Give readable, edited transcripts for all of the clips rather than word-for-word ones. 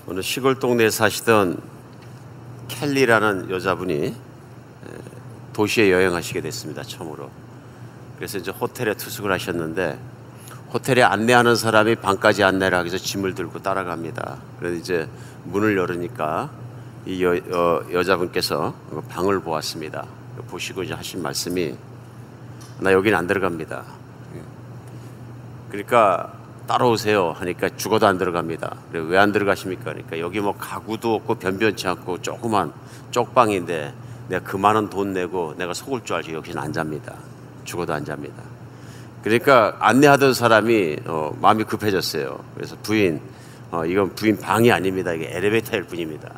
어느 시골 동네에 사시던 켈리라는 여자분이 도시에 여행하시게 됐습니다. 처음으로. 그래서 이제 호텔에 투숙을 하셨는데, 호텔에 안내하는 사람이 방까지 안내를 하기 위해서 짐을 들고 따라갑니다. 그래서 이제 문을 열으니까 이 여자분께서 방을 보았습니다. 보시고 이제 하신 말씀이, 나 여기는 안 들어갑니다. 그러니까 따라오세요 하니까 죽어도 안 들어갑니다. 왜 안 들어가십니까? 그러니까 여기 뭐 가구도 없고 변변치 않고 조그만 쪽방인데 내가 그 많은 돈 내고 내가 속을 줄 알지 여기는 안 잡니다. 죽어도 안 잡니다. 그러니까 안내하던 사람이 마음이 급해졌어요. 그래서 부인, 이건 부인 방이 아닙니다. 이게 엘리베이터일 뿐입니다.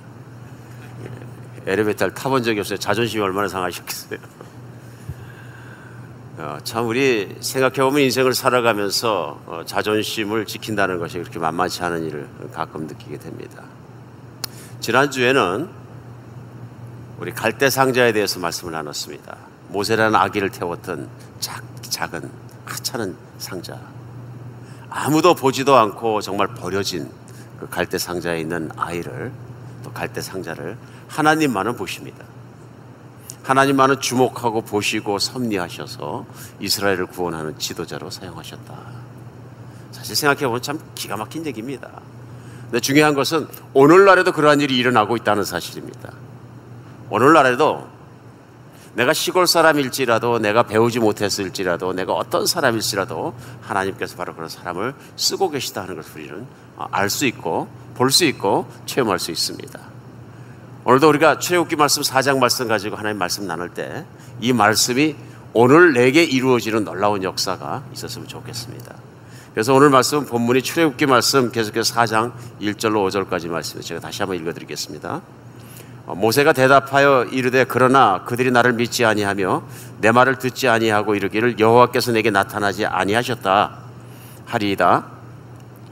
엘리베이터를 타본 적이 없어요. 자존심이 얼마나 상하셨겠어요. 참 우리 생각해보면 인생을 살아가면서 자존심을 지킨다는 것이 그렇게 만만치 않은 일을 가끔 느끼게 됩니다. 지난주에는 우리 갈대 상자에 대해서 말씀을 나눴습니다. 모세라는 아기를 태웠던 작은 하찮은 상자, 아무도 보지도 않고 정말 버려진 그 갈대 상자에 있는 아이를, 또 갈대 상자를 하나님만은 보십니다. 하나님만은 주목하고 보시고 섭리하셔서 이스라엘을 구원하는 지도자로 사용하셨다. 사실 생각해보면 참 기가 막힌 얘기입니다. 근데 중요한 것은 오늘날에도 그러한 일이 일어나고 있다는 사실입니다. 오늘날에도 내가 시골 사람일지라도, 내가 배우지 못했을지라도, 내가 어떤 사람일지라도 하나님께서 바로 그런 사람을 쓰고 계시다 하는 것을 우리는 알 수 있고 볼 수 있고 체험할 수 있습니다. 오늘도 우리가 출애굽기 말씀 4장 말씀 가지고 하나님 말씀 나눌 때 이 말씀이 오늘 내게 이루어지는 놀라운 역사가 있었으면 좋겠습니다. 그래서 오늘 말씀 본문이 출애굽기 말씀 계속해서 4장 1절로 5절까지 말씀을 제가 다시 한번 읽어드리겠습니다. 모세가 대답하여 이르되 그러나 그들이 나를 믿지 아니하며 내 말을 듣지 아니하고 이르기를 여호와께서 내게 나타나지 아니하셨다 하리이다.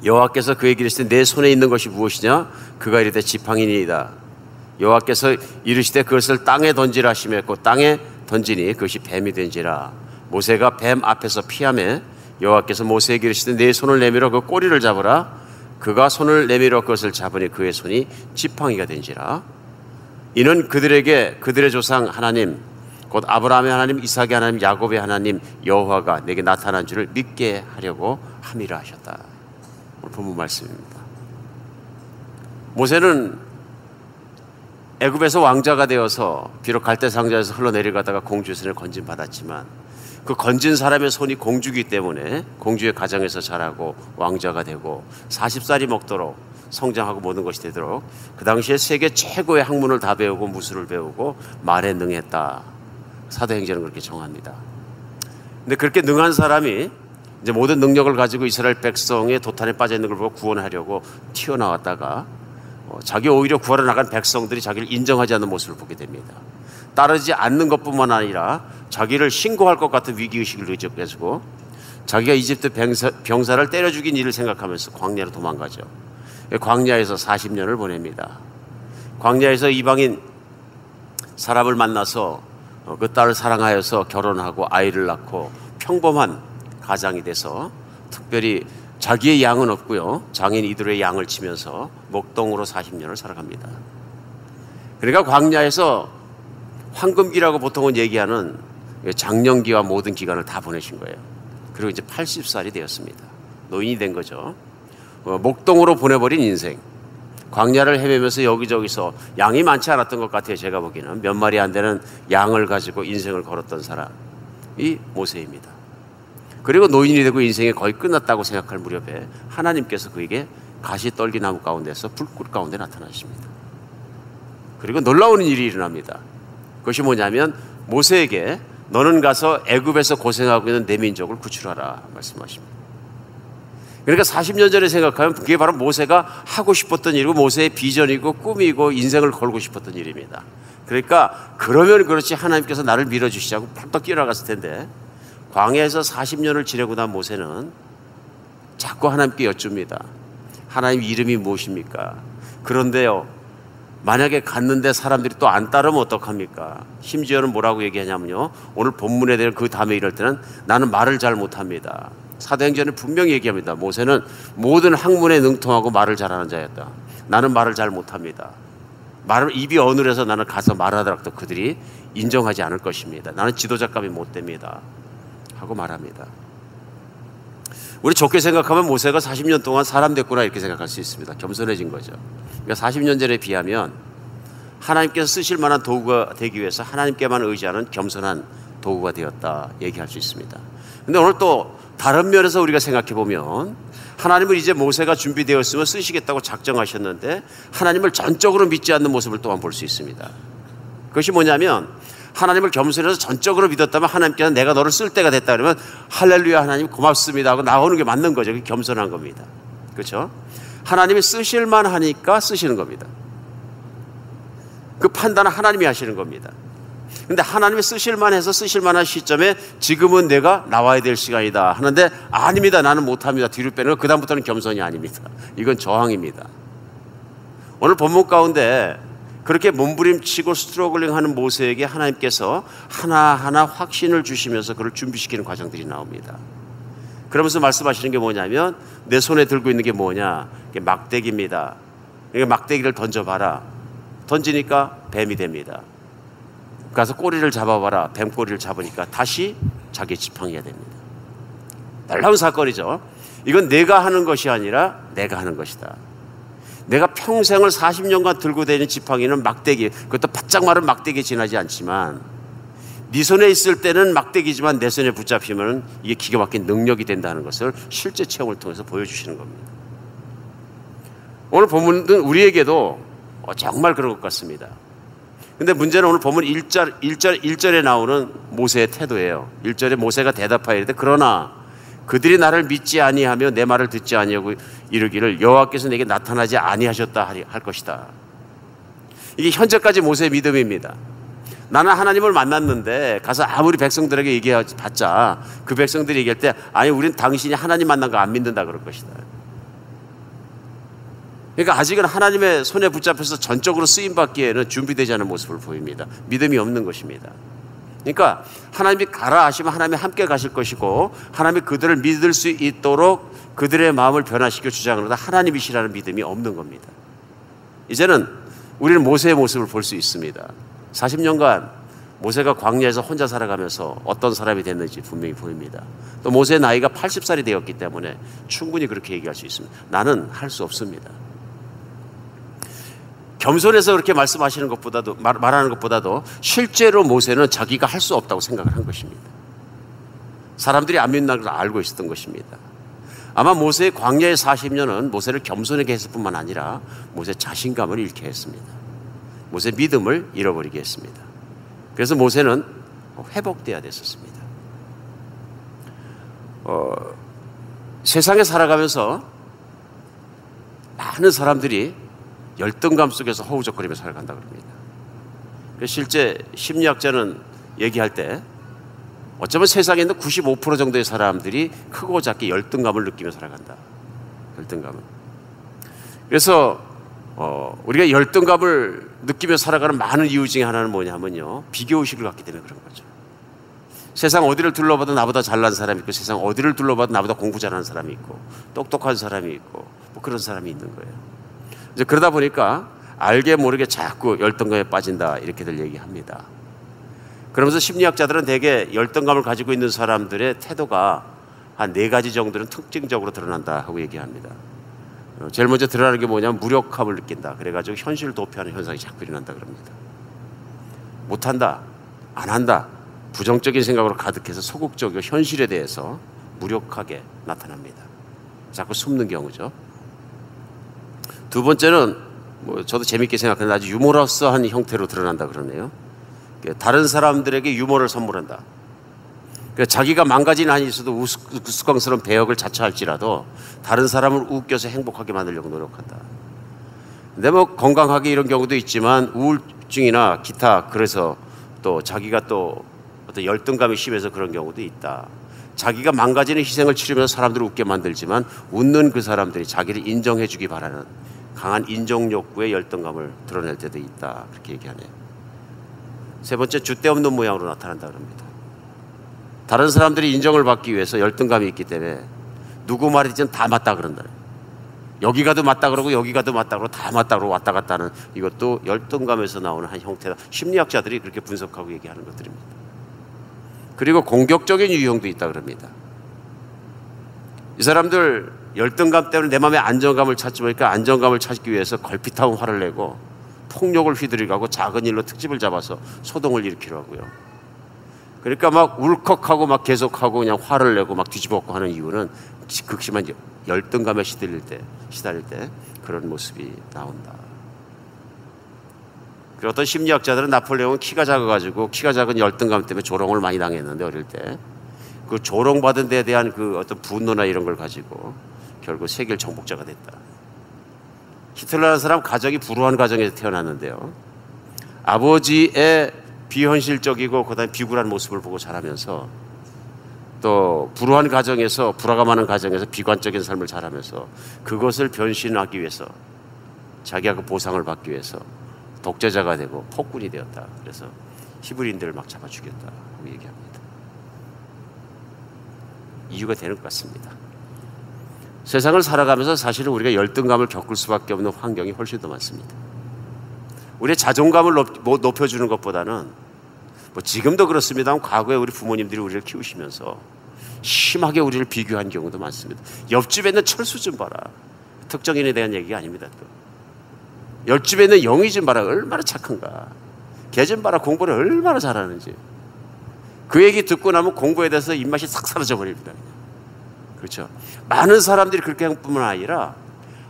여호와께서 그에게 이르시되 내 손에 있는 것이 무엇이냐? 그가 이르되 지팡이니이다. 여호와께서 이르시되 그것을 땅에 던지라 하시며 땅에 던지니 그것이 뱀이 된지라. 모세가 뱀 앞에서 피하매 여호와께서 모세에게 이르시되 내 손을 내밀어 그 꼬리를 잡으라. 그가 손을 내밀어 그것을 잡으니 그의 손이 지팡이가 된지라. 이는 그들에게 그들의 조상 하나님 곧 아브라함의 하나님, 이삭의 하나님, 야곱의 하나님 여호와가 내게 나타난 줄을 믿게 하려고 함이라 하셨다. 오늘 본문 말씀입니다. 모세는 애굽에서 왕자가 되어서 비록 갈대 상자에서 흘러내려가다가 공주의 손을 건진받았지만 그 건진 사람의 손이 공주이기 때문에 공주의 가정에서 자라고 왕자가 되고 40살이 먹도록 성장하고 모든 것이 되도록 그 당시에 세계 최고의 학문을 다 배우고 무술을 배우고 말에 능했다. 사도행전은 그렇게 정합니다. 근데 그렇게 능한 사람이 이제 모든 능력을 가지고 이스라엘 백성의 도탄에 빠져 있는 걸 보고 구원하려고 튀어나왔다가 자기 오히려 구하러 나간 백성들이 자기를 인정하지 않는 모습을 보게 됩니다. 따르지 않는 것뿐만 아니라 자기를 신고할 것 같은 위기의식을 가지고 자기가 이집트 병사를 때려 죽인 일을 생각하면서 광야로 도망가죠. 광야에서 40년을 보냅니다. 광야에서 이방인 사람을 만나서 그 딸을 사랑하여서 결혼하고 아이를 낳고 평범한 가장이 돼서 특별히 자기의 양은 없고요. 장인 이들의 양을 치면서 목동으로 40년을 살아갑니다. 그러니까 광야에서 황금기라고 보통은 얘기하는 장년기와 모든 기간을 다 보내신 거예요. 그리고 이제 80살이 되었습니다. 노인이 된 거죠. 목동으로 보내버린 인생. 광야를 헤매면서 여기저기서 양이 많지 않았던 것 같아요. 제가 보기에는 몇 마리 안 되는 양을 가지고 인생을 걸었던 사람이 모세입니다. 그리고 노인이 되고 인생이 거의 끝났다고 생각할 무렵에 하나님께서 그에게 가시떨기 나무 가운데서 불꽃 가운데 나타나십니다. 그리고 놀라운 일이 일어납니다. 그것이 뭐냐면 모세에게 너는 가서 애굽에서 고생하고 있는 내 민족을 구출하라 말씀하십니다. 그러니까 40년 전에 생각하면 그게 바로 모세가 하고 싶었던 일이고 모세의 비전이고 꿈이고 인생을 걸고 싶었던 일입니다. 그러니까 그러면 그렇지 하나님께서 나를 밀어주시자고 펄떡 뛰어나갔을 텐데 광야에서 40년을 지내고 난 모세는 자꾸 하나님께 여쭙니다. 하나님 이름이 무엇입니까? 그런데요 만약에 갔는데 사람들이 또 안 따르면 어떡합니까? 심지어는 뭐라고 얘기하냐면요, 오늘 본문에 대한 그 다음에 이럴 때는 나는 말을 잘 못합니다. 사도행전에 분명히 얘기합니다. 모세는 모든 학문에 능통하고 말을 잘하는 자였다. 나는 말을 잘 못합니다. 입이 어눌해서 나는 가서 말하더라도 그들이 인정하지 않을 것입니다. 나는 지도자감이 못 됩니다 하고 말합니다. 우리 좋게 생각하면 모세가 40년 동안 사람 됐구나 이렇게 생각할 수 있습니다. 겸손해진 거죠. 그러니까 40년 전에 비하면 하나님께서 쓰실 만한 도구가 되기 위해서 하나님께만 의지하는 겸손한 도구가 되었다 얘기할 수 있습니다. 그런데 오늘 또 다른 면에서 우리가 생각해 보면 하나님은 이제 모세가 준비되었으면 쓰시겠다고 작정하셨는데 하나님을 전적으로 믿지 않는 모습을 또한 볼 수 있습니다. 그것이 뭐냐면 하나님을 겸손해서 전적으로 믿었다면 하나님께서 내가 너를 쓸 때가 됐다 그러면 할렐루야 하나님 고맙습니다 하고 나오는 게 맞는 거죠. 그게 겸손한 겁니다. 그렇죠? 하나님이 쓰실만 하니까 쓰시는 겁니다. 그 판단은 하나님이 하시는 겁니다. 근데 하나님이 쓰실만 해서 쓰실만한 시점에 지금은 내가 나와야 될 시간이다 하는데 아닙니다. 나는 못합니다. 뒤로 빼는 거. 그 다음부터는 겸손이 아닙니다. 이건 저항입니다. 오늘 본문 가운데 그렇게 몸부림치고 스트러글링하는 모세에게 하나님께서 하나하나 확신을 주시면서 그를 준비시키는 과정들이 나옵니다. 그러면서 말씀하시는 게 뭐냐면 내 손에 들고 있는 게 뭐냐, 이게 막대기입니다. 막대기를 던져봐라. 던지니까 뱀이 됩니다. 가서 꼬리를 잡아봐라. 뱀 꼬리를 잡으니까 다시 자기 지팡이가 됩니다. 놀라운 사건이죠. 이건 내가 하는 것이 아니라 내가 하는 것이다. 내가 평생을 40년간 들고 다니는 지팡이는 막대기, 그것도 바짝 마른 막대기에 지나지 않지만 네 손에 있을 때는 막대기지만 내 손에 붙잡히면 이게 기가 막힌 능력이 된다는 것을 실제 체험을 통해서 보여주시는 겁니다. 오늘 본문은 우리에게도 정말 그런 것 같습니다. 근데 문제는 오늘 본문 1절에 나오는 모세의 태도예요. 1절에 모세가 대답하여 이르되 그러나 그들이 나를 믿지 아니하며 내 말을 듣지 아니하고 이르기를 여호와께서 내게 나타나지 아니하셨다 할 것이다. 이게 현재까지 모세의 믿음입니다. 나는 하나님을 만났는데 가서 아무리 백성들에게 얘기해봤자 그 백성들이 얘기할 때 아니 우린 당신이 하나님 만난 거 안 믿는다 그럴 것이다. 그러니까 아직은 하나님의 손에 붙잡혀서 전적으로 쓰임받기에는 준비되지 않은 모습을 보입니다. 믿음이 없는 것입니다. 그러니까 하나님이 가라 하시면 하나님이 함께 가실 것이고 하나님이 그들을 믿을 수 있도록 그들의 마음을 변화시켜 주장하는데 하나님이시라는 믿음이 없는 겁니다. 이제는 우리는 모세의 모습을 볼 수 있습니다. 40년간 모세가 광야에서 혼자 살아가면서 어떤 사람이 됐는지 분명히 보입니다. 또 모세의 나이가 80살이 되었기 때문에 충분히 그렇게 얘기할 수 있습니다. 나는 할 수 없습니다. 겸손해서 그렇게 말씀하시는 것보다도 말하는 것보다도 실제로 모세는 자기가 할 수 없다고 생각을 한 것입니다. 사람들이 안 믿는 걸 알고 있었던 것입니다. 아마 모세의 광야의 40년은 모세를 겸손하게 했을 뿐만 아니라 모세 자신감을 잃게 했습니다. 모세 믿음을 잃어버리게 했습니다. 그래서 모세는 회복돼야 됐었습니다. 세상에 살아가면서 많은 사람들이 열등감 속에서 허우적거리며 살아간다 그럽니다. 실제 심리학자는 얘기할 때 어쩌면 세상에 있는 95% 정도의 사람들이 크고 작게 열등감을 느끼며 살아간다. 열등감을. 그래서 우리가 열등감을 느끼며 살아가는 많은 이유 중에 하나는 뭐냐면요, 비교의식을 갖기 때문에 그런 거죠. 세상 어디를 둘러봐도 나보다 잘난 사람이 있고 세상 어디를 둘러봐도 나보다 공부 잘하는 사람이 있고 똑똑한 사람이 있고 뭐 그런 사람이 있는 거예요. 이제 그러다 보니까 알게 모르게 자꾸 열등감에 빠진다 이렇게들 얘기합니다. 그러면서 심리학자들은 대개 열등감을 가지고 있는 사람들의 태도가 한 4가지 정도는 특징적으로 드러난다 하고 얘기합니다. 제일 먼저 드러나는 게 뭐냐면 무력함을 느낀다. 그래가지고 현실을 도피하는 현상이 자꾸 일어난다 그럽니다. 못한다, 안 한다, 부정적인 생각으로 가득해서 소극적이고 현실에 대해서 무력하게 나타납니다. 자꾸 숨는 경우죠. 두 번째는 저도 재밌게 생각하는데 아주 유머러스한 형태로 드러난다 그러네요. 다른 사람들에게 유머를 선물한다. 자기가 망가진 한이 있어도 우스꽝스러운 배역을 자처할지라도 다른 사람을 웃겨서 행복하게 만들려고 노력한다. 근데 건강하게 이런 경우도 있지만 우울증이나 기타 그래서 또 자기가 또 어떤 열등감이 심해서 그런 경우도 있다. 자기가 망가지는 희생을 치르면서 사람들을 웃게 만들지만 웃는 그 사람들이 자기를 인정해 주기 바라는 강한 인정 욕구의 열등감을 드러낼 때도 있다. 그렇게 얘기하네요. 세 번째, 줏대 없는 모양으로 나타난다 그럽니다. 다른 사람들이 인정을 받기 위해서 열등감이 있기 때문에 누구 말이든 다 맞다 그런다. 여기 가도 맞다 그러고 여기 가도 맞다 그러고 다 맞다 그러고 왔다 갔다 하는, 이것도 열등감에서 나오는 한 형태다. 심리학자들이 그렇게 분석하고 얘기하는 것들입니다. 그리고 공격적인 유형도 있다 그럽니다. 이 사람들 열등감 때문에 내 마음에 안정감을 찾지 보니까 안정감을 찾기 위해서 걸핏하면 화를 내고 폭력을 휘두르고 작은 일로 특집을 잡아서 소동을 일으키려 하고요. 그러니까 막 울컥하고 막 계속하고 그냥 화를 내고 막 뒤집어엎고 하는 이유는 극심한 열등감에 시달릴 때 그런 모습이 나온다. 그리고 어떤 심리학자들은 나폴레옹은 키가 작아가지고 키가 작은 열등감 때문에 조롱을 많이 당했는데 어릴 때 그 조롱받은 데에 대한 그 어떤 분노나 이런 걸 가지고 결국 세계를 정복자가 됐다. 히틀러라는 사람 가정이 불우한 가정에서 태어났는데요. 아버지의 비현실적이고 그다음에 비굴한 모습을 보고 자라면서 또 불우한 가정에서 불화가 많은 가정에서 비관적인 삶을 자라면서 그것을 변신하기 위해서 자기가 그 보상을 받기 위해서 독재자가 되고 폭군이 되었다. 그래서 히브리인들을 막 잡아 죽였다. 얘기합니다. 이유가 되는 것 같습니다. 세상을 살아가면서 사실은 우리가 열등감을 겪을 수밖에 없는 환경이 훨씬 더 많습니다. 우리의 자존감을 높여주는 것보다는 뭐 지금도 그렇습니다만 과거에 우리 부모님들이 우리를 키우시면서 심하게 우리를 비교한 경우도 많습니다. 옆집에 있는 철수 좀 봐라. 특정인에 대한 얘기가 아닙니다. 또. 옆집에 있는 영희 좀 봐라. 얼마나 착한가. 걔 좀 봐라. 공부를 얼마나 잘하는지. 그 얘기 듣고 나면 공부에 대해서 입맛이 싹 사라져 버립니다. 그렇죠. 많은 사람들이 그렇게 할 뿐만 아니라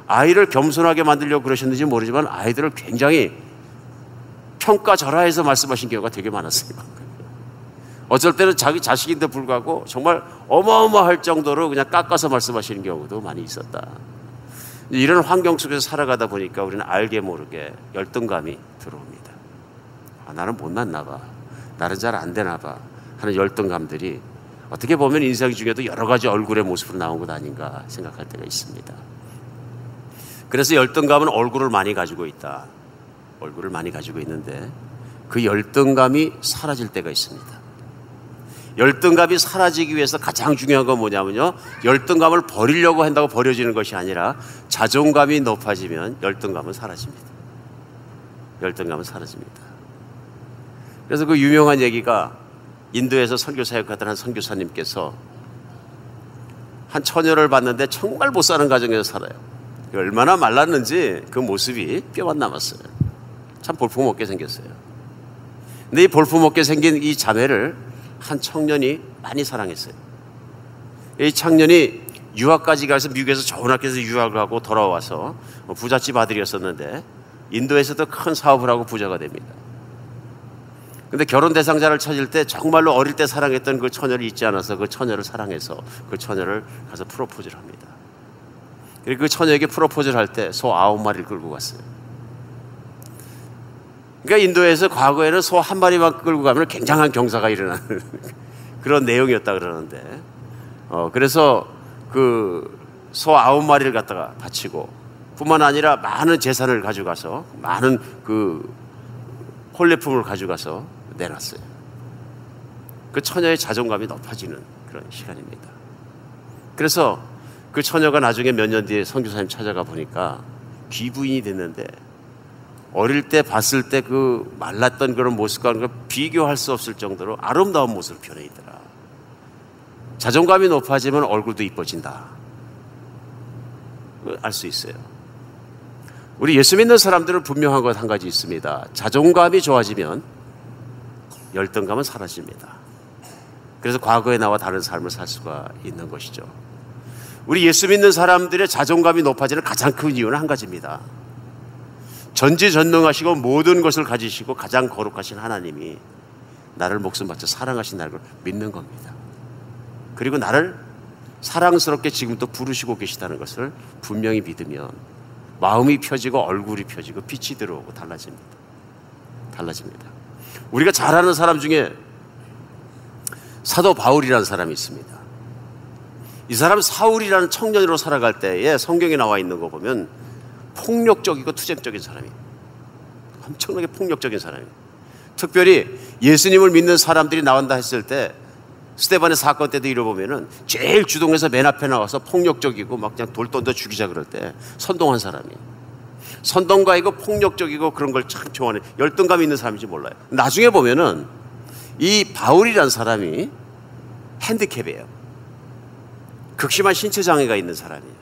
아이를 겸손하게 만들려고 그러셨는지 모르지만 아이들을 굉장히 평가절하해서 말씀하신 경우가 되게 많았어요. 어쩔 때는 자기 자식인데 불구하고 정말 어마어마할 정도로 그냥 깎아서 말씀하시는 경우도 많이 있었다. 이런 환경 속에서 살아가다 보니까 우리는 알게 모르게 열등감이 들어옵니다. 아, 나는 못났나 봐. 나는 잘 안 되나 봐. 하는 열등감들이 어떻게 보면 인생 중에도 여러 가지 얼굴의 모습으로 나온 것 아닌가 생각할 때가 있습니다. 그래서 열등감은 얼굴을 많이 가지고 있다. 얼굴을 많이 가지고 있는데 그 열등감이 사라질 때가 있습니다. 열등감이 사라지기 위해서 가장 중요한 건 뭐냐면요, 열등감을 버리려고 한다고 버려지는 것이 아니라 자존감이 높아지면 열등감은 사라집니다. 열등감은 사라집니다. 그래서 그 유명한 얘기가 인도에서 선교 사역하던 한 선교사님께서 한 처녀를 봤는데 정말 못 사는 가정에서 살아요. 얼마나 말랐는지 그 모습이 뼈만 남았어요. 참 볼품없게 생겼어요. 근데 이 볼품없게 생긴 이 자매를 한 청년이 많이 사랑했어요. 이 청년이 유학까지 가서 미국에서 좋은 학교에서 유학을 하고 돌아와서 부잣집 아들이었었는데 인도에서도 큰 사업을 하고 부자가 됩니다. 근데 결혼 대상자를 찾을 때 정말로 어릴 때 사랑했던 그 처녀를 잊지 않아서 그 처녀를 사랑해서 그 처녀를 가서 프로포즈를 합니다. 그리고 그 처녀에게 프로포즈를 할 때 소 9마리를 끌고 갔어요. 그러니까 인도에서 과거에는 소 1마리만 끌고 가면 굉장한 경사가 일어나는 그런 내용이었다 그러는데, 그래서 그 소 9마리를 갖다가 바치고 뿐만 아니라 많은 재산을 가져가서 많은 그 혼례품을 가져가서 내놨어요. 그 처녀의 자존감이 높아지는 그런 시간입니다. 그래서 그 처녀가 나중에 몇 년 뒤에 선교사님 찾아가 보니까 귀부인이 됐는데 어릴 때 봤을 때 그 말랐던 그런 모습과 비교할 수 없을 정도로 아름다운 모습으로 변해 있더라. 자존감이 높아지면 얼굴도 이뻐진다. 알 수 있어요. 우리 예수 믿는 사람들은 분명한 것 한 가지 있습니다. 자존감이 좋아지면 열등감은 사라집니다. 그래서 과거에 나와 다른 삶을 살 수가 있는 것이죠. 우리 예수 믿는 사람들의 자존감이 높아지는 가장 큰 이유는 한 가지입니다. 전지전능하시고 모든 것을 가지시고 가장 거룩하신 하나님이 나를 목숨 바쳐 사랑하신 나를 믿는 겁니다. 그리고 나를 사랑스럽게 지금도 부르시고 계시다는 것을 분명히 믿으면 마음이 펴지고 얼굴이 펴지고 빛이 들어오고 달라집니다. 달라집니다. 우리가 잘 아는 사람 중에 사도 바울이라는 사람이 있습니다. 이 사람 사울이라는 청년으로 살아갈 때에 성경에 나와 있는 거 보면 폭력적이고 투쟁적인 사람이에요. 엄청나게 폭력적인 사람이에요. 특별히 예수님을 믿는 사람들이 나온다 했을 때 스데반의 사건 때도 이뤄보면은 제일 주동에서 맨 앞에 나와서 폭력적이고 막 그냥 돌 던져 죽이자 그럴 때 선동한 사람이에요. 선동가이고 폭력적이고 그런 걸 참 좋아하는 열등감 있는 사람인지 몰라요. 나중에 보면은 이 바울이란 사람이 핸디캡이에요. 극심한 신체 장애가 있는 사람이에요.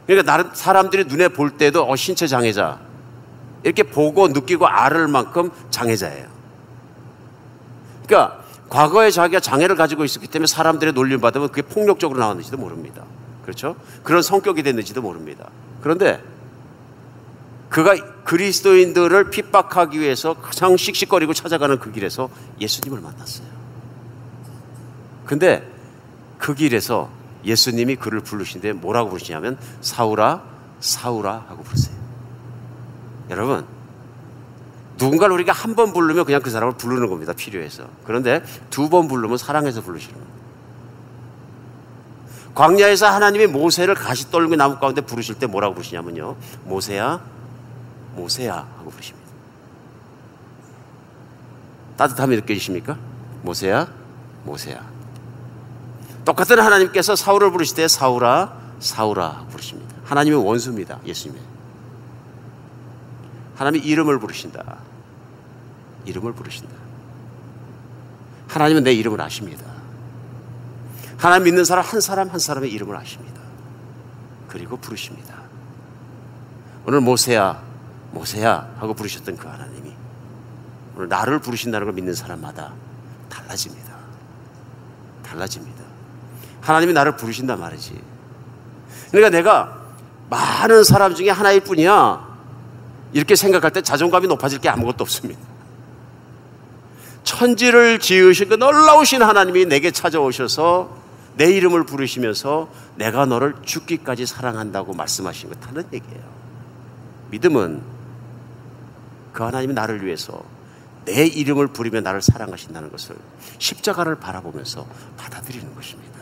그러니까 다른 사람들이 눈에 볼 때도 신체 장애자 이렇게 보고 느끼고 알을 만큼 장애자예요. 그러니까 과거에 자기가 장애를 가지고 있었기 때문에 사람들의 놀림 받으면 그게 폭력적으로 나왔는지도 모릅니다. 그렇죠? 그런 성격이 됐는지도 모릅니다. 그런데 그가 그리스도인들을 핍박하기 위해서 가장 씩씩거리고 찾아가는 그 길에서 예수님을 만났어요. 근데 그 길에서 예수님이 그를 부르신데 뭐라고 부르시냐면 사울아 사울아 하고 부르세요. 여러분, 누군가를 우리가 한 번 부르면 그냥 그 사람을 부르는 겁니다. 필요해서. 그런데 두 번 부르면 사랑해서 부르시는 겁니다. 광야에서 하나님이 모세를 가시 떨고 나무 가운데 부르실 때 뭐라고 부르시냐면요, 모세야 모세야 하고 부르십니다. 따뜻함이 느껴지십니까? 모세야 모세야. 똑같은 하나님께서 사울을 부르실 때 사울아 사울아 하고 부르십니다. 하나님의 원수입니다. 예수님의. 하나님이 이름을 부르신다. 이름을 부르신다. 하나님은 내 이름을 아십니다. 하나님 믿는 사람 한 사람 한 사람의 이름을 아십니다. 그리고 부르십니다. 오늘 모세야 모세야 하고 부르셨던 그 하나님이 오늘 나를 부르신다는 걸 믿는 사람마다 달라집니다. 달라집니다. 하나님이 나를 부르신단 말이지. 그러니까 내가 많은 사람 중에 하나일 뿐이야 이렇게 생각할 때 자존감이 높아질 게 아무것도 없습니다. 천지를 지으신 그 놀라우신 하나님이 내게 찾아오셔서 내 이름을 부르시면서 내가 너를 죽기까지 사랑한다고 말씀하신 거 다른 얘기예요. 믿음은 그 하나님이 나를 위해서 내 이름을 부르며 나를 사랑하신다는 것을 십자가를 바라보면서 받아들이는 것입니다.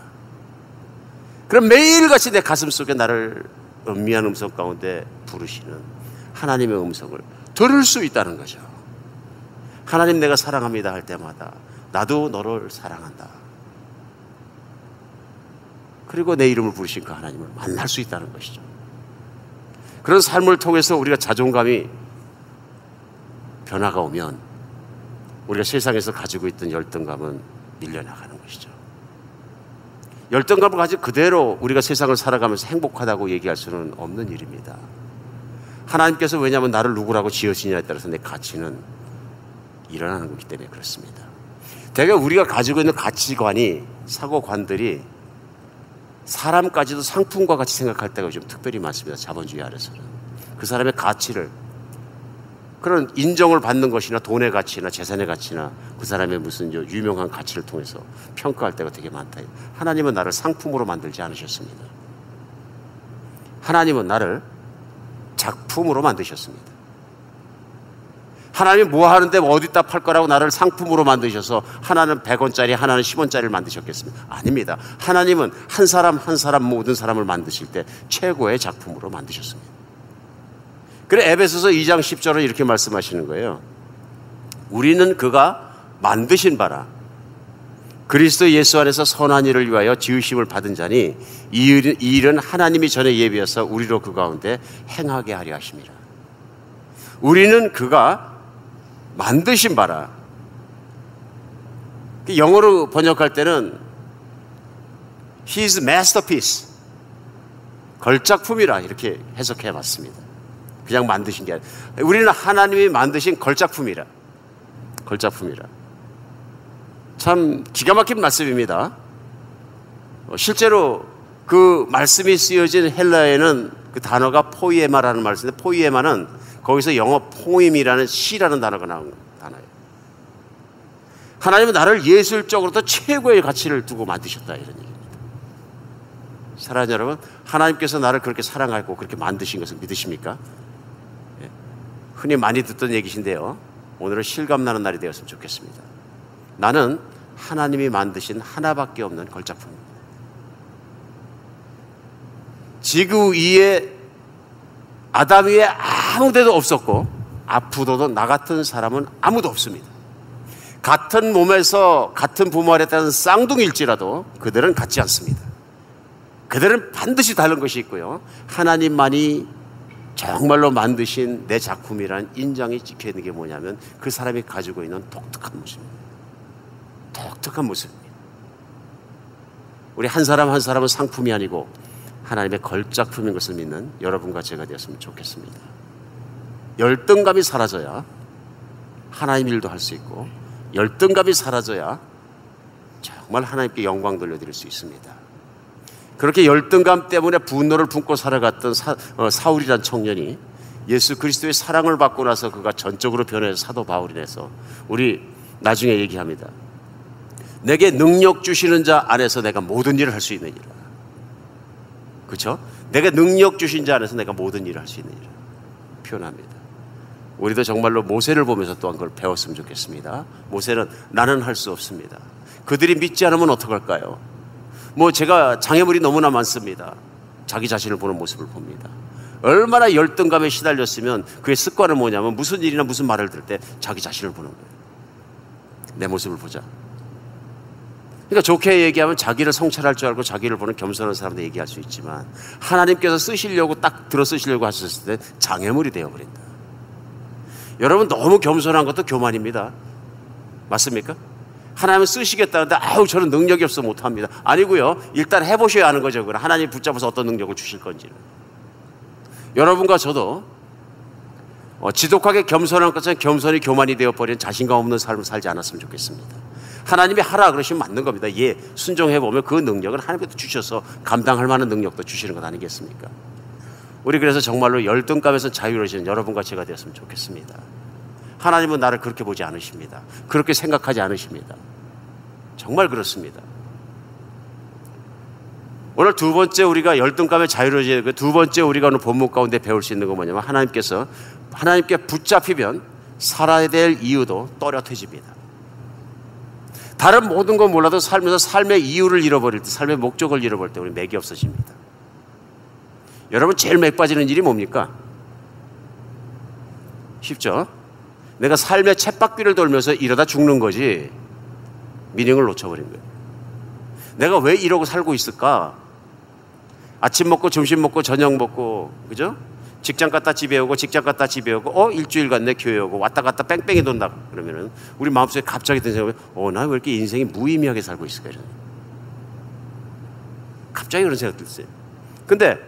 그럼 매일같이 내 가슴 속에 나를 은미한 음성 가운데 부르시는 하나님의 음성을 들을 수 있다는 거죠. 하나님 내가 사랑합니다 할 때마다 나도 너를 사랑한다. 그리고 내 이름을 부르신 그 하나님을 만날 수 있다는 것이죠. 그런 삶을 통해서 우리가 자존감이 변화가 오면 우리가 세상에서 가지고 있던 열등감은 밀려나가는 것이죠. 열등감을 가지고 그대로 우리가 세상을 살아가면서 행복하다고 얘기할 수는 없는 일입니다. 하나님께서 왜냐하면 나를 누구라고 지으시냐에 따라서 내 가치는 일어나는 거기 때문에 그렇습니다. 대개 우리가 가지고 있는 가치관이 사고관들이 사람까지도 상품과 같이 생각할 때가 좀 특별히 많습니다. 자본주의 아래서는. 그 사람의 가치를 그런 인정을 받는 것이나 돈의 가치나 재산의 가치나 그 사람의 무슨 유명한 가치를 통해서 평가할 때가 되게 많다. 하나님은 나를 상품으로 만들지 않으셨습니다. 하나님은 나를 작품으로 만드셨습니다. 하나님이 뭐 하는데 어디다 팔 거라고 나를 상품으로 만드셔서 하나는 100원짜리 하나는 10원짜리를 만드셨겠습니까? 아닙니다. 하나님은 한 사람 한 사람 모든 사람을 만드실 때 최고의 작품으로 만드셨습니다. 그래 에베소서 2장 10절은 이렇게 말씀하시는 거예요. 우리는 그가 만드신 바라 그리스도 예수 안에서 선한 일을 위하여 지으심을 받은 자니 이 일은 하나님이 전에 예비해서 우리로 그 가운데 행하게 하려 하심이라. 우리는 그가 만드신 바라. 영어로 번역할 때는 His masterpiece, 걸작품이라 이렇게 해석해 봤습니다. 그냥 만드신 게 아니라 우리는 하나님이 만드신 걸작품이라. 걸작품이라. 참 기가 막힌 말씀입니다. 실제로 그 말씀이 쓰여진 헬라에는 그 단어가 포이에마라는 말씀인데 포이에마는 거기서 영어 포임이라는 시라는 단어가 나온 단어예요. 하나님은 나를 예술적으로도 최고의 가치를 두고 만드셨다 이런 얘기입니다. 사랑하는 여러분, 하나님께서 나를 그렇게 사랑하고 그렇게 만드신 것을 믿으십니까? 예. 흔히 많이 듣던 얘기신데요. 오늘은 실감나는 날이 되었으면 좋겠습니다. 나는 하나님이 만드신 하나밖에 없는 걸작품입니다. 지구 위에 아담 위에 아무 데도 없었고 앞으로도 나 같은 사람은 아무도 없습니다. 같은 몸에서 같은 부모 아래 따른 쌍둥이일지라도 그들은 같지 않습니다. 그들은 반드시 다른 것이 있고요. 하나님만이 정말로 만드신 내 작품이란 인장이 찍혀있는 게 뭐냐면 그 사람이 가지고 있는 독특한 모습입니다. 독특한 모습입니다. 우리 한 사람 한 사람은 상품이 아니고 하나님의 걸작품인 것을 믿는 여러분과 제가 되었으면 좋겠습니다. 열등감이 사라져야 하나님 일도 할 수 있고 열등감이 사라져야 정말 하나님께 영광 돌려드릴 수 있습니다. 그렇게 열등감 때문에 분노를 품고 살아갔던 사울이란 청년이 예수 그리스도의 사랑을 받고 나서 그가 전적으로 변해서 사도 바울이 돼서 우리 나중에 얘기합니다. 내게 능력 주시는 자 안에서 내가 모든 일을 할 수 있느니라. 그렇죠? 내가 능력 주신 자 안에서 내가 모든 일을 할 수 있느니라 표현합니다. 우리도 정말로 모세를 보면서 또한 그걸 배웠으면 좋겠습니다. 모세는 나는 할 수 없습니다. 그들이 믿지 않으면 어떡할까요? 제가 장애물이 너무나 많습니다. 자기 자신을 보는 모습을 봅니다. 얼마나 열등감에 시달렸으면 그의 습관은 뭐냐면 무슨 일이나 무슨 말을 들을 때 자기 자신을 보는 거예요. 내 모습을 보자. 그러니까 좋게 얘기하면 자기를 성찰할 줄 알고 자기를 보는 겸손한 사람도 얘기할 수 있지만 하나님께서 쓰시려고 딱 들어 쓰시려고 하셨을 때 장애물이 되어버린다. 여러분 너무 겸손한 것도 교만입니다. 맞습니까? 하나님은 쓰시겠다는데 저는 능력이 없어 못합니다. 아니고요. 일단 해보셔야 하는 거죠. 그럼 하나님 붙잡아서 어떤 능력을 주실 건지는. 여러분과 저도 지독하게 겸손한 것처럼 겸손이 교만이 되어버린 자신감 없는 삶을 살지 않았으면 좋겠습니다. 하나님이 하라 그러시면 맞는 겁니다. 예, 순종해보면 그 능력은 하나님께서 주셔서 감당할 만한 능력도 주시는 것 아니겠습니까? 우리 그래서 정말로 열등감에서 자유로우시는 여러분과 제가 되었으면 좋겠습니다. 하나님은 나를 그렇게 보지 않으십니다. 그렇게 생각하지 않으십니다. 정말 그렇습니다. 오늘 두 번째 우리가 열등감에 자유로워지는 두 번째 우리가 오늘 본문 가운데 배울 수 있는 건 뭐냐면 하나님께 붙잡히면 살아야 될 이유도 또렷해집니다. 다른 모든 건 몰라도 살면서 삶의 이유를 잃어버릴 때, 삶의 목적을 잃어버릴 때 우리 맥이 없어집니다. 여러분 제일 맥 빠지는 일이 뭡니까? 쉽죠? 내가 삶의 쳇바퀴를 돌면서 이러다 죽는 거지 미닝을 놓쳐버린 거예요. 내가 왜 이러고 살고 있을까? 아침 먹고 점심 먹고 저녁 먹고 그죠? 직장 갔다 집에 오고 직장 갔다 집에 오고 일주일 갔네 교회 오고 왔다 갔다 뺑뺑이 돈다 그러면은 우리 마음속에 갑자기 든 생각이 나 왜 이렇게 인생이 무의미하게 살고 있을까 이런 갑자기 그런 생각 들었어요. 근데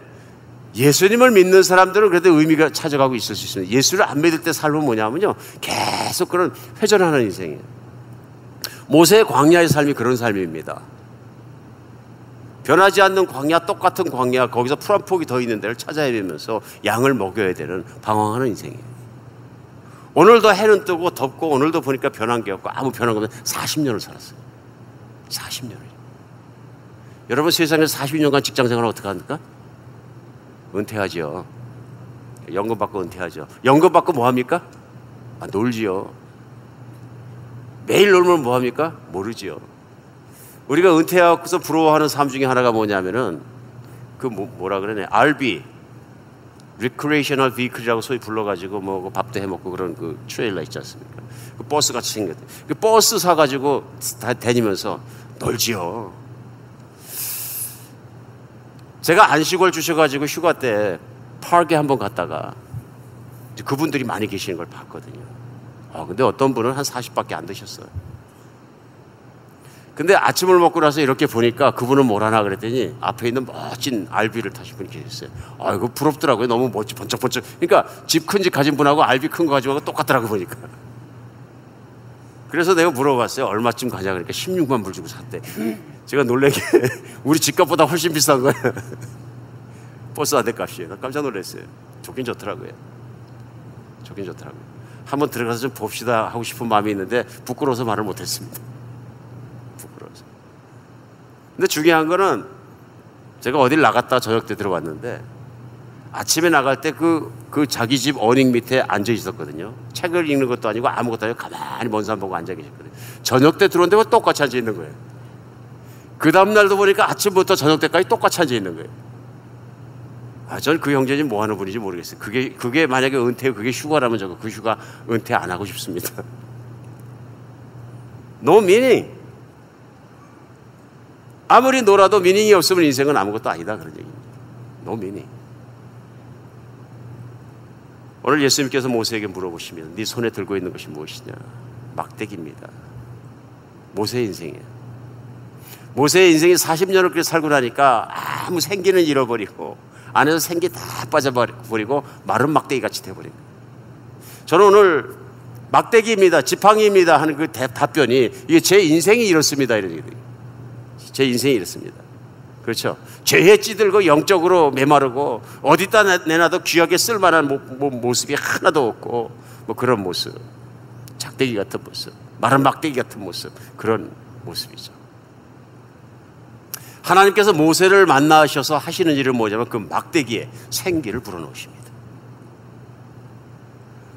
예수님을 믿는 사람들은 그래도 의미가 찾아가고 있을 수 있습니다. 예수를 안 믿을 때 삶은 뭐냐면요 계속 그런 회전하는 인생이에요. 모세의 광야의 삶이 그런 삶입니다. 변하지 않는 광야, 똑같은 광야, 거기서 풀 한 폭이 더 있는 데를 찾아 헤매면서 양을 먹여야 되는 방황하는 인생이에요. 오늘도 해는 뜨고 덥고 오늘도 보니까 변한 게 없고 아무 변한 거 없는 40년을 살았어요. 40년을. 여러분 세상에서 40년간 직장생활을 어떻게 합니까? 은퇴하죠. 연금 받고 은퇴하죠. 연금 받고 뭐 합니까? 놀지요. 매일 놀면 뭐 합니까? 모르지요. 우리가 은퇴하고서 부러워하는 삶 중에 하나가 뭐냐면은 뭐라 그러네 RV Recreational Vehicle이라고 소위 불러가지고 밥도 해먹고 그런 그 트레일러 있지 않습니까? 그 버스 같이 생겼대. 그 버스 사가지고 다니면서 놀지요. 제가 안식월 주셔가지고 휴가 때 파크에 한번 갔다가 그분들이 많이 계시는 걸 봤거든요. 근데 어떤 분은 한 40밖에 안 드셨어요. 근데 아침을 먹고 나서 이렇게 보니까 그분은 뭘 하나 그랬더니 앞에 있는 멋진 RV를 타신 분이 계셨어요. 이거 부럽더라고요. 너무 멋지 번쩍번쩍. 그러니까 집 큰 집 가진 분하고 RV 큰 거 가진 분하고 똑같더라고 보니까. 그래서 내가 물어봤어요. 얼마쯤 가냐 그러니까 16만 불 주고 샀대. 제가 놀래게 우리 집값보다 훨씬 비싼 거예요. 버스 한 대 값이에요. 나 깜짝 놀랐어요. 좋긴 좋더라고요. 좋긴 좋더라고요. 한번 들어가서 좀 봅시다 하고 싶은 마음이 있는데 부끄러워서 말을 못했습니다. 부끄러워서. 근데 중요한 거는 제가 어딜 나갔다 저녁 때 들어왔는데 아침에 나갈 때 그 자기 집 어닝 밑에 앉아 있었거든요. 책을 읽는 것도 아니고 아무것도 아니고 가만히 먼 산 보고 앉아 계셨거든요. 저녁 때 들어온데 똑같이 앉아 있는 거예요. 그 다음날도 보니까 아침부터 저녁 때까지 똑같이 앉아 있는 거예요. 전 그 형제님 뭐 하는 분인지 모르겠어요. 그게 만약에 그게 휴가라면 저거 그 휴가 은퇴 안 하고 싶습니다. No meaning. 아무리 놀아도 미닝이 없으면 인생은 아무것도 아니다, 그런 얘기입니다. No meaning. 오늘 예수님께서 모세에게 물어보시면 네 손에 들고 있는 것이 무엇이냐? 막대기입니다. 모세의 인생이에요. 모세의 인생이 40년을 그렇게 살고 나니까 아무 생기는 잃어버리고 안에서 생기 다 빠져버리고 마른 막대기 같이 돼버린 거예요. 저는 오늘 막대기입니다, 지팡이입니다 하는 그 답변이 이게 제 인생이 이렇습니다, 이런 얘기예요. 제 인생이 이렇습니다. 그렇죠? 죄에 찌들고 영적으로 메마르고 어디다 내놔도 귀하게 쓸만한 모습이 하나도 없고 뭐 그런 모습, 작대기 같은 모습, 마른 막대기 같은 모습, 그런 모습이죠. 하나님께서 모세를 만나셔서 하시는 일은 뭐냐면 그 막대기에 생기를 불어넣으십니다.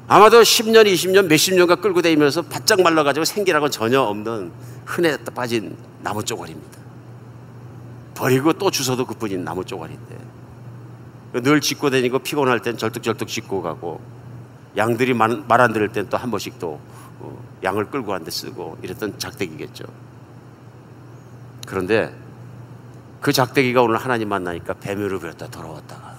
아마도 10년, 20년, 몇십 년간 끌고 다니면서 바짝 말라가지고 생기라고는 전혀 없는 흔해 빠진 나무 쪼가리입니다. 버리고 또 주워도 그뿐인 나무 쪼가리인데 늘 짚고 다니고 피곤할 땐 절뚝절뚝 짚고 가고 양들이 말 안 들을 땐 또 한 번씩 또 양을 끌고 한 데 쓰고 이랬던 작대기겠죠. 그런데 그 작대기가 오늘 하나님 만나니까 뱀으로 변했다 돌아왔다가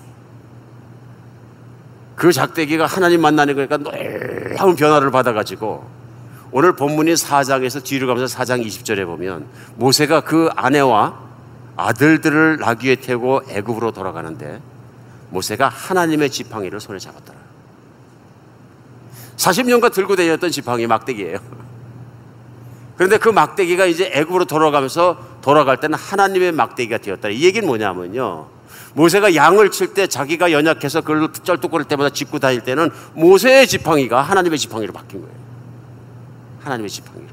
그 작대기가 하나님 만나는 거니까 놀라운 변화를 받아가지고 오늘 본문이 4장에서 뒤로 가면서 4장 20절에 보면 모세가 그 아내와 아들들을 나귀에 태우고 애굽으로 돌아가는데 모세가 하나님의 지팡이를 손에 잡았더라. 40년간 들고 다녔던 지팡이 막대기예요. 그런데 그 막대기가 이제 애굽으로 돌아갈 때는 하나님의 막대기가 되었다. 이 얘기는 뭐냐면요, 모세가 양을 칠 때 자기가 연약해서 그걸 쩔뚝거릴 때마다 짚고 다닐 때는 모세의 지팡이가 하나님의 지팡이로 바뀐 거예요. 하나님의 지팡이로.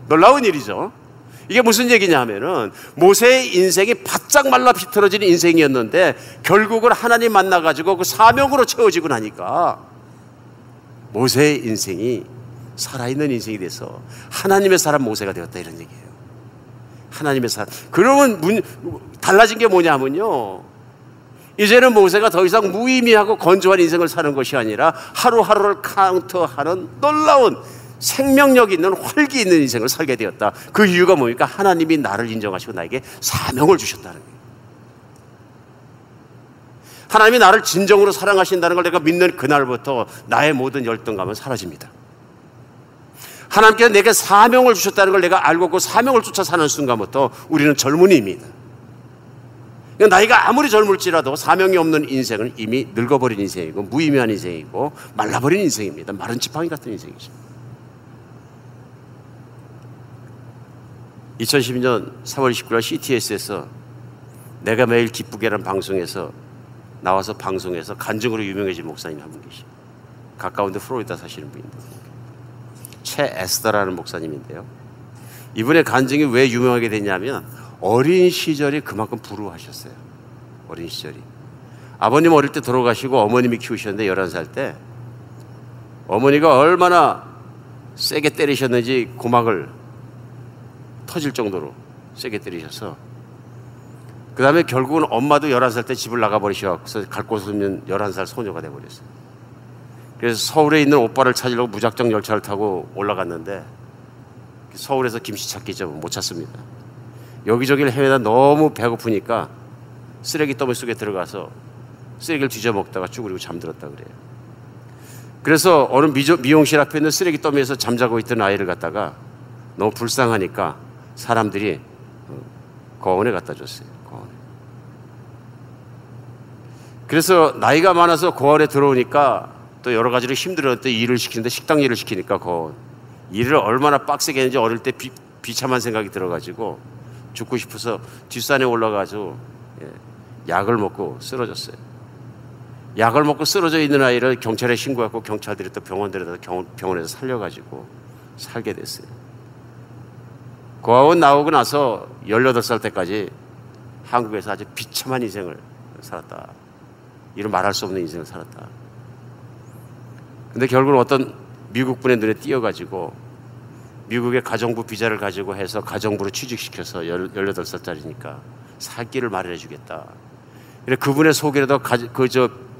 놀라운 일이죠. 이게 무슨 얘기냐 하면은 모세의 인생이 바짝 말라 비틀어지는 인생이었는데 결국은 하나님 만나가지고 그 사명으로 채워지고 나니까 모세의 인생이 살아있는 인생이 돼서 하나님의 사람 모세가 되었다, 이런 얘기예요. 하나님의 사람. 그러면 달라진 게 뭐냐면요, 이제는 모세가 더 이상 무의미하고 건조한 인생을 사는 것이 아니라 하루하루를 카운트하는 놀라운 생명력 있는 활기 있는 인생을 살게 되었다. 그 이유가 뭡니까? 하나님이 나를 인정하시고 나에게 사명을 주셨다는 거예요. 하나님이 나를 진정으로 사랑하신다는 걸 내가 믿는 그날부터 나의 모든 열등감은 사라집니다. 하나님께서 내게 사명을 주셨다는 걸 내가 알고 그 사명을 쫓아 사는 순간부터 우리는 젊은이입니다. 나이가 아무리 젊을지라도 사명이 없는 인생은 이미 늙어버린 인생이고 무의미한 인생이고 말라버린 인생입니다. 마른 지팡이 같은 인생이죠. 2012년 3월 29일 CTS에서 내가 매일 기쁘게라는 방송에서 나와서 방송에서 간증으로 유명해진 목사님이 한 분 계십니다. 가까운데 플로리다 사시는 분인데 최 에스더라는 목사님인데요. 이분의 간증이 왜 유명하게 됐냐면 어린 시절이 그만큼 불우하셨어요. 어린 시절이. 아버님 어릴 때 돌아가시고 어머님이 키우셨는데 11살 때 어머니가 얼마나 세게 때리셨는지 고막을 터질 정도로 세게 때리셔서 그 다음에 결국은 엄마도 11살 때 집을 나가버리셔서 갈 곳 없는 11살 소녀가 돼버렸어요. 그래서 서울에 있는 오빠를 찾으려고 무작정 열차를 타고 올라갔는데 서울에서 김치 찾기죠. 못 찾습니다. 여기저기를 헤매다 너무 배고프니까 쓰레기 더미 속에 들어가서 쓰레기를 뒤져먹다가 쭈그리고 잠들었다 그래요. 그래서 어느 미용실 앞에 있는 쓰레기 더미에서 잠자고 있던 아이를 갖다가 너무 불쌍하니까 사람들이 거원에 갖다 줬어요. 거원에. 그래서 나이가 많아서 고아원에 들어오니까 또 여러 가지로 힘들었는데 일을 시키는데 식당 일을 시키니까 고아원. 일을 얼마나 빡세게 했는지 어릴 때 비참한 생각이 들어가지고 죽고 싶어서 뒷산에 올라가서 약을 먹고 쓰러졌어요. 약을 먹고 쓰러져 있는 아이를 경찰에 신고했고 경찰들이 또 병원에서 살려가지고 살게 됐어요. 고아원 나오고 나서 18살 때까지 한국에서 아주 비참한 인생을 살았다. 이런 말할 수 없는 인생을 살았다. 근데 결국은 어떤 미국 분의 눈에 띄어가지고 미국의 가정부 비자를 가지고 해서 가정부로 취직시켜서 18살짜리니까 살 길을 마련해 주겠다. 그분의 소개로도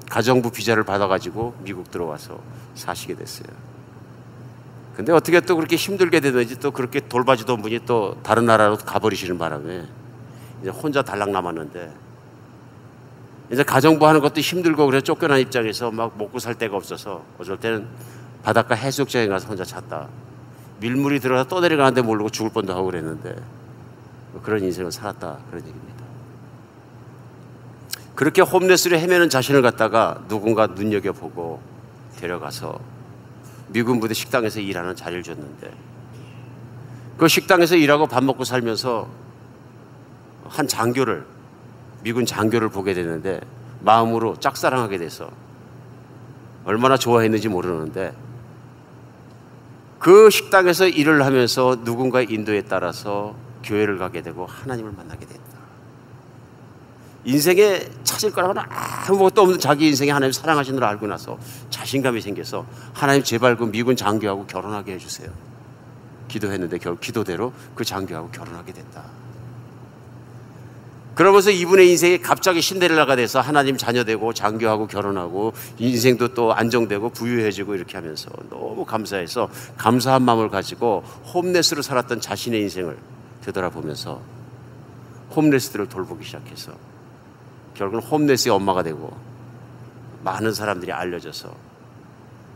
가정부 비자를 받아가지고 미국 들어와서 사시게 됐어요. 근데 어떻게 또 그렇게 힘들게 되는지 또 그렇게 돌봐주던 분이 또 다른 나라로 가버리시는 바람에 이제 혼자 달랑 남았는데, 이제 가정부 하는 것도 힘들고 그래서 쫓겨난 입장에서 막 먹고 살 데가 없어서 어쩔 때는 바닷가 해수욕장에 가서 혼자 잤다. 밀물이 들어가서 떠내려가는데 모르고 죽을 뻔도 하고 그랬는데 그런 인생을 살았다, 그런 얘기입니다. 그렇게 홈레스로 헤매는 자신을 갖다가 누군가 눈여겨보고 데려가서 미군 부대 식당에서 일하는 자리를 줬는데, 그 식당에서 일하고 밥 먹고 살면서 한 장교를, 미군 장교를 보게 되는데 마음으로 짝사랑하게 돼서 얼마나 좋아했는지 모르는데, 그 식당에서 일을 하면서 누군가의 인도에 따라서 교회를 가게 되고 하나님을 만나게 됐다. 인생에 찾을 거라고는 아무것도 없는 자기 인생에 하나님 사랑하시는 걸 알고 나서 자신감이 생겨서 하나님 제발 그 미군 장교하고 결혼하게 해주세요. 기도했는데 기도대로 그 장교하고 결혼하게 됐다. 그러면서 이분의 인생이 갑자기 신데렐라가 돼서 하나님 자녀되고 장교하고 결혼하고 인생도 또 안정되고 부유해지고 이렇게 하면서 너무 감사해서 감사한 마음을 가지고 홈레스로 살았던 자신의 인생을 되돌아보면서 홈레스들을 돌보기 시작해서 결국은 홈레스의 엄마가 되고 많은 사람들이 알려져서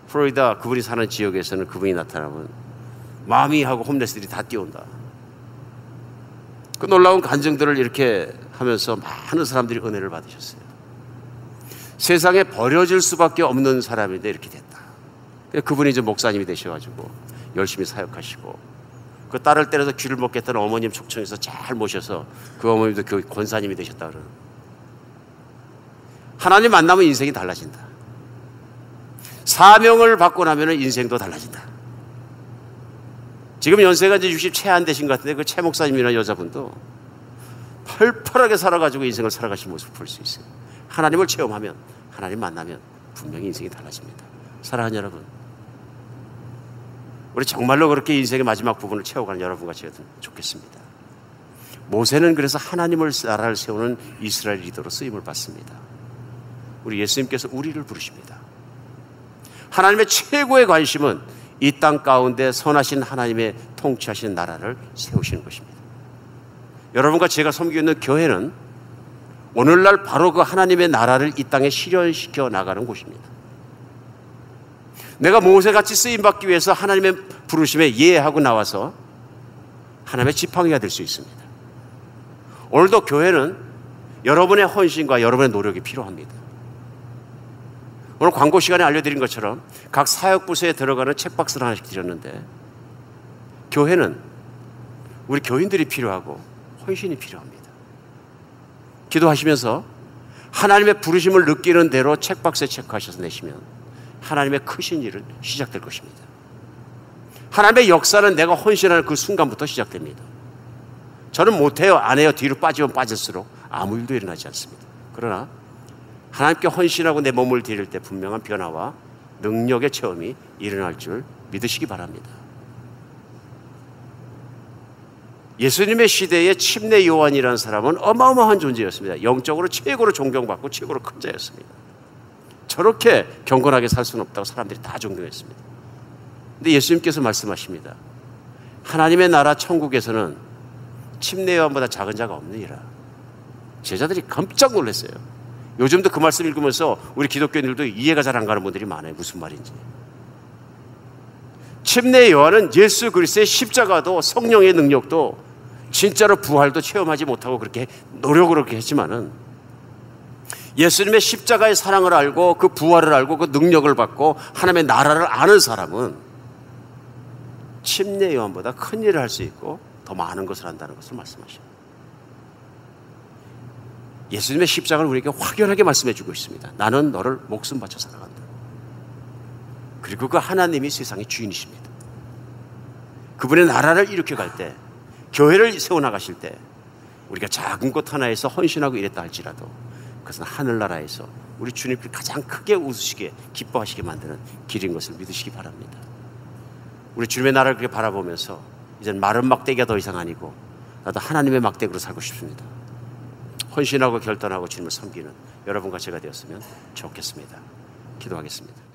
플로리다 그분이 사는 지역에서는 그분이 나타나면 마미하고 홈레스들이 다 뛰어온다. 그 놀라운 간증들을 이렇게 하면서 많은 사람들이 은혜를 받으셨어요. 세상에 버려질 수밖에 없는 사람인데 이렇게 됐다. 그분이 이제 목사님이 되셔가지고 열심히 사역하시고, 그 딸을 때려서 귀를 먹겠다는 어머님 촉청해서 잘 모셔서 그 어머님도 교회 권사님이 되셨다 그러는. 하나님 만나면 인생이 달라진다. 사명을 받고 나면 인생도 달라진다. 지금 연세가 이제 60 채 안 되신 것 같은데 그 최 목사님이나 여자분도 펄펄하게 살아가지고 인생을 살아가신 모습을 볼 수 있어요. 하나님을 체험하면, 하나님 만나면 분명히 인생이 달라집니다. 사랑하는 여러분, 우리 정말로 그렇게 인생의 마지막 부분을 채워가는 여러분과 제가 좋겠습니다. 모세는 그래서 하나님을 나라를 세우는 이스라엘 리더로 쓰임을 받습니다. 우리 예수님께서 우리를 부르십니다. 하나님의 최고의 관심은 이 땅 가운데 선하신 하나님의 통치하시는 나라를 세우시는 것입니다. 여러분과 제가 섬기고 있는 교회는 오늘날 바로 그 하나님의 나라를 이 땅에 실현시켜 나가는 곳입니다. 내가 모세같이 쓰임받기 위해서 하나님의 부르심에 예하고 나와서 하나님의 지팡이가 될 수 있습니다. 오늘도 교회는 여러분의 헌신과 여러분의 노력이 필요합니다. 오늘 광고 시간에 알려드린 것처럼 각 사역부서에 들어가는 책박스를 하나씩 드렸는데, 교회는 우리 교인들이 필요하고 헌신이 필요합니다. 기도하시면서 하나님의 부르심을 느끼는 대로 책박스에 체크하셔서 내시면 하나님의 크신 일은 시작될 것입니다. 하나님의 역사는 내가 헌신하는 그 순간부터 시작됩니다. 저는 못해요, 안 해요, 뒤로 빠지면 빠질수록 아무 일도 일어나지 않습니다. 그러나 하나님께 헌신하고 내 몸을 드릴 때 분명한 변화와 능력의 체험이 일어날 줄 믿으시기 바랍니다. 예수님의 시대에 침례 요한이라는 사람은 어마어마한 존재였습니다. 영적으로 최고로 존경받고 최고로 큰 자였습니다. 저렇게 경건하게 살 수는 없다고 사람들이 다 존경했습니다. 근데 예수님께서 말씀하십니다. 하나님의 나라 천국에서는 침례 요한보다 작은 자가 없느니라. 제자들이 깜짝 놀랐어요. 요즘도 그 말씀 읽으면서 우리 기독교인들도 이해가 잘 안 가는 분들이 많아요. 무슨 말인지. 침례 요한은 예수 그리스도의 십자가도 성령의 능력도 진짜로 부활도 체험하지 못하고 그렇게 노력으로 그렇게 했지만은, 예수님의 십자가의 사랑을 알고 그 부활을 알고 그 능력을 받고 하나님의 나라를 아는 사람은 침례 요한보다 큰 일을 할 수 있고 더 많은 것을 한다는 것을 말씀하십니다. 예수님의 십자가를 우리에게 확연하게 말씀해 주고 있습니다. 나는 너를 목숨 바쳐 사랑한다. 그리고 그 하나님이 세상의 주인이십니다. 그분의 나라를 일으켜 갈 때, 교회를 세워나가실 때 우리가 작은 곳 하나에서 헌신하고 이랬다 할지라도 그것은 하늘나라에서 우리 주님께 가장 크게 웃으시게 기뻐하시게 만드는 길인 것을 믿으시기 바랍니다. 우리 주님의 나라를 그렇게 바라보면서 이제는 마른 막대기가 더 이상 아니고 나도 하나님의 막대기로 살고 싶습니다. 헌신하고 결단하고 주님을 섬기는 여러분과 제가 되었으면 좋겠습니다. 기도하겠습니다.